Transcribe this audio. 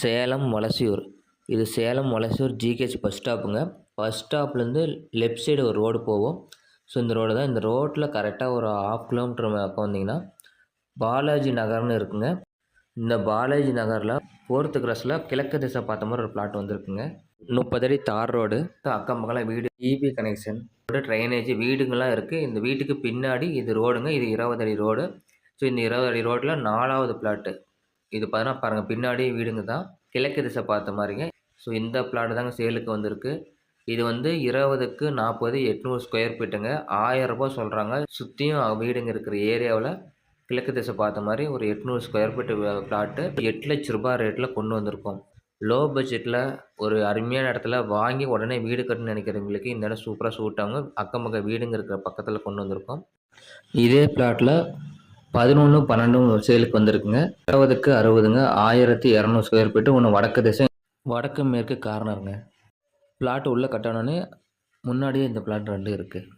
சேலம் மொளசியூர். இது Salem Molasiyur GH bus ஸ்டாப்புங்க. Bus ஸ்டாப்லேருந்து லெஃப்ட் சைடு ஒரு ரோடு போகும். ஸோ இந்த ரோடு தான். இந்த ரோட்டில் கரெக்டாக ஒரு 1/2 கிலோமீட்டர் பக்கம் வந்தீங்கன்னா பாலாஜி நகர்னு இருக்குங்க. இந்த பாலாஜி நகரில் 4th கிராஸில் கிழக்கு திசை பார்த்த மாதிரி ஒரு பிளாட் வந்திருக்குங்க. 30 அடி தார் ரோடு. அக்கம் பக்கம்லாம் வீடு, இபி கனெக்ஷன், ட்ரைனேஜ், வீடுங்கள்லாம் இருக்குது. இந்த வீட்டுக்கு பின்னாடி இது ரோடுங்க. இது 20 அடி ரோடு. ஸோ இந்த 20 அடி ரோட்டில் 4வது பிளாட்டு. இது பார்த்தீங்கன்னா பாருங்கள், பின்னாடி வீடுங்க தான், கிழக்கு திசை பார்த்த மாதிரிங்க. ஸோ இந்த பிளாட் தாங்க சேலுக்கு வந்திருக்கு. இது வந்து 20க்கு 40 800 ஸ்கொயர் ஃபீட்டுங்க. 1000 ரூபாய் சொல்கிறாங்க. சுற்றியும் வீடுங்க இருக்கிற ஏரியாவில் கிழக்கு திசை பார்த்த மாதிரி ஒரு 800 ஸ்கொயர் ஃபீட்டு பிளாட்டு 8 லட்ச ரூபாய் ரேட்டில் கொண்டு வந்திருக்கோம். லோ பட்ஜெட்டில் ஒரு அருமையான இடத்துல வாங்கி உடனே வீடு கட்டணும்னு நினைக்கிறவங்களுக்கு இந்த இடம் சூப்பராக சூட் ஆகும். அக்கம் பக்கம் வீடுங்க இருக்கிற பக்கத்தில் கொண்டு வந்திருக்கோம். இதே பிளாட்டில் 11, 12 சேலுக்கு வந்திருக்குங்க. 20க்கு 60ங்க. 1200 ஸ்கொயர் ஃபீட்டு. ஒன்று வடக்கு திசை, வடக்கு மேற்கு கார்னருங்க. பிளாட் உள்ளே கட்டணுன்னு முன்னாடியே இந்த பிளாட் 2 இருக்குது.